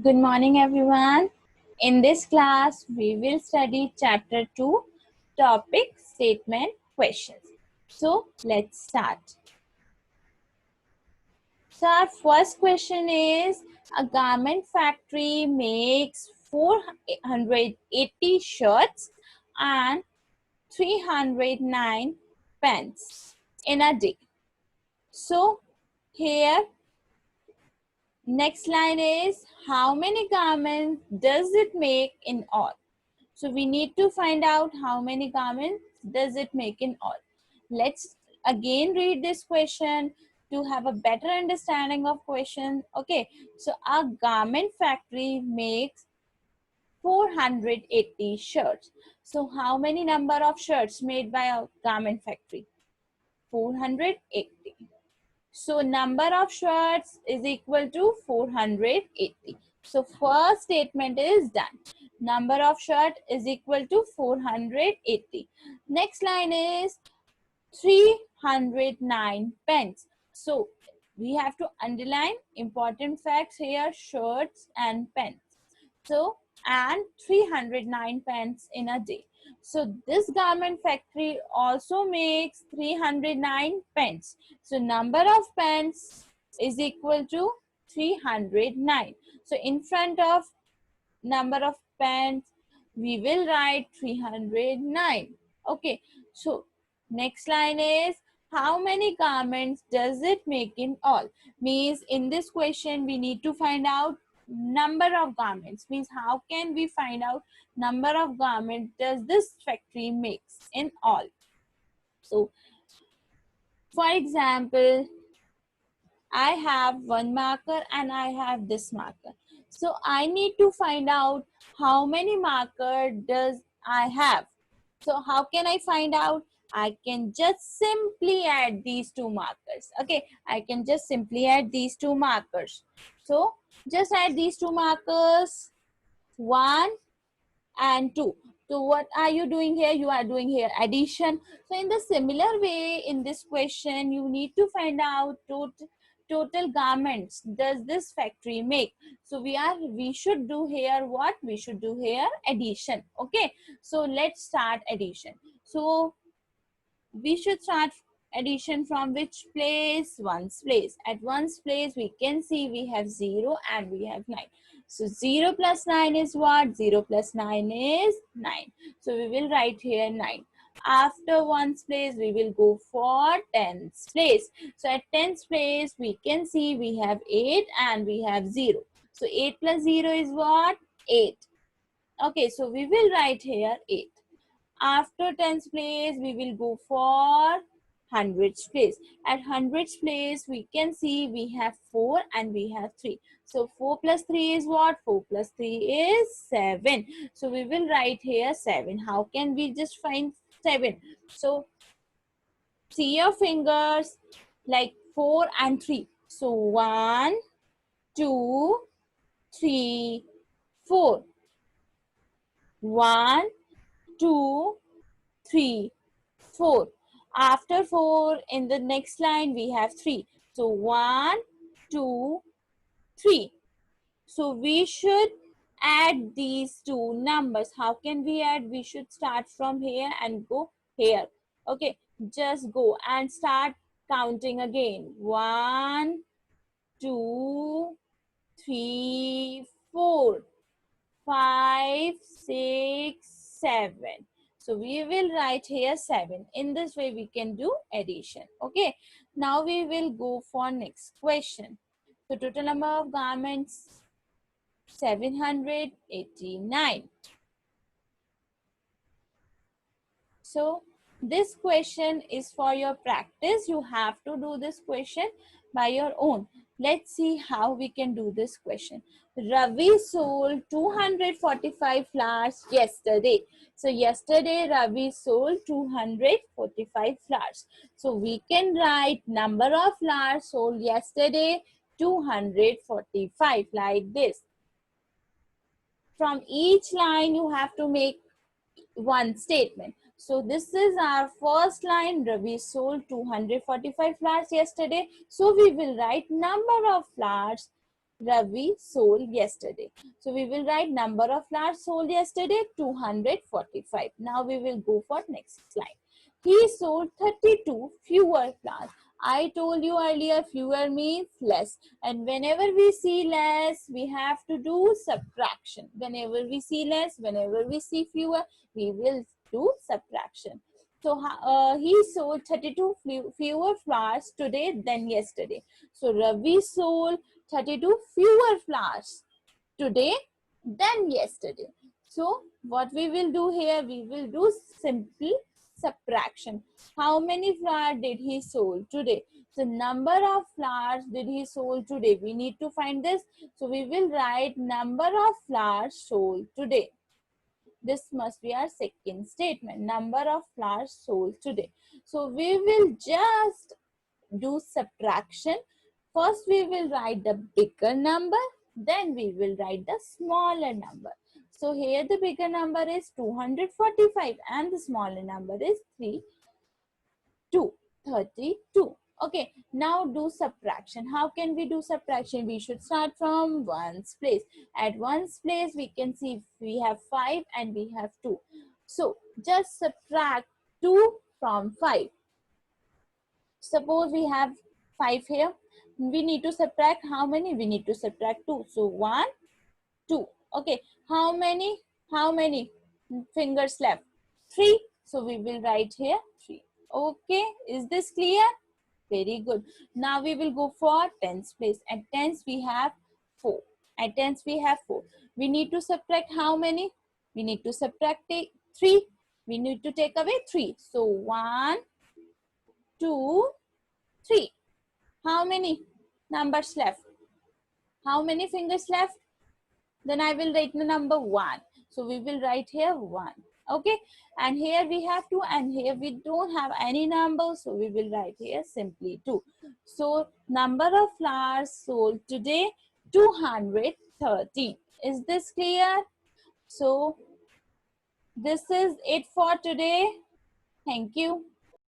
Good morning, everyone. In this class, we will study chapter 2, topic, statement, questions. So, let's start. So, our first question is, a garment factory makes 480 shirts and 309 pants in a day. So, here next line is, how many garments does it make in all? So we need to find out how many garments does it make in all. Let's again read this question to have a better understanding of question. Okay, so a garment factory makes 480 shirts. So how many number of shirts made by a garment factory? 480. So number of shirts is equal to 480. So first statement is done. Number of shirt is equal to 480. Next line is 309 pence. So we have to underline important facts here, shirts and pence. So and 309 pence in a day. So this garment factory also makes 309 pence. So number of pence is equal to 309. So in front of number of pence, we will write 309. Okay, so next line is, how many garments does it make in all? Means in this question we need to find out number of garments. Means how can we find out number of garments does this factory makes in all? So for example, I have one marker and I have this marker. So I need to find out how many marker does I have. So how can I find out? I can just simply add these two markers. Okay, I can just simply add these two markers. So just add these two markers, 1 and 2. So what are you doing here? You are doing here addition. So in the similar way, in this question, you need to find out total garments does this factory make. So we should do here what? We should do here addition. Okay, so let's start addition. So we should start addition from which place? Ones place. At ones place we can see we have 0 and we have 9. So 0 plus 9 is what? 0 plus 9 is 9. So we will write here 9. After ones place we will go for tens place. So at tens place we can see we have 8 and we have 0. So 8 plus 0 is what? 8. Okay, so we will write here 8. After tens place, we will go for hundreds place. At hundreds place, we can see we have 4 and we have 3. So 4 plus 3 is what? 4 plus 3 is 7. So we will write here 7. How can we just find 7? So see your fingers like 4 and 3. So 1, 2, 3, 4. 1, 2, 3, 4. After 4, in the next line, we have 3. So 1, 2, 3. So we should add these two numbers. How can we add? We should start from here and go here. Okay, just go and start counting again. 1, 2, 3, 4. 5, 6, 7. So we will write here 7. In this way we can do addition. Okay. Now we will go for next question. So total number of garments 789. So this question is for your practice. You have to do this question by your own. Let's see how we can do this question. Ravi sold 245 flowers yesterday. So yesterday Ravi sold 245 flowers. So we can write number of flowers sold yesterday 245 like this. From each line you have to make one statement. So this is our first line. Ravi sold 245 flowers yesterday. So we will write number of flowers Ravi sold yesterday. So we will write number of flowers sold yesterday 245. Now we will go for next slide. He sold 32 fewer flowers. I told you earlier fewer means less, and whenever we see less we have to do subtraction. Whenever we see less, whenever we see fewer, we will do subtraction. So he sold 32 fewer flowers today than yesterday. So Ravi sold 32 fewer flowers today than yesterday. So what we will do here, we will do simple subtraction. How many flowers did he sold today? So number of flowers did he sold today? We need to find this. So we will write number of flowers sold today. This must be our second statement. Number of flowers sold today. So we will just do subtraction. First we will write the bigger number, then we will write the smaller number. So here the bigger number is 245 and the smaller number is 32. Okay, now do subtraction. How can we do subtraction? We should start from ones place. At ones place we can see we have 5 and we have 2. So just subtract 2 from 5. Suppose we have 5 here. We need to subtract how many? We need to subtract 2. So 1, 2. Okay. How many? How many fingers left? 3. So we will write here 3. Okay. Is this clear? Very good. Now we will go for tens place. At tens we have 4. At tens we have 4. We need to subtract how many? We need to subtract 3. We need to take away 3. So 1, 2, 3. How many numbers left? How many fingers left? Then I will write the number 1. So we will write here 1. Okay. And here we have 2 and here we don't have any number. So we will write here simply 2. So number of flowers sold today 213. Is this clear? So this is it for today. Thank you.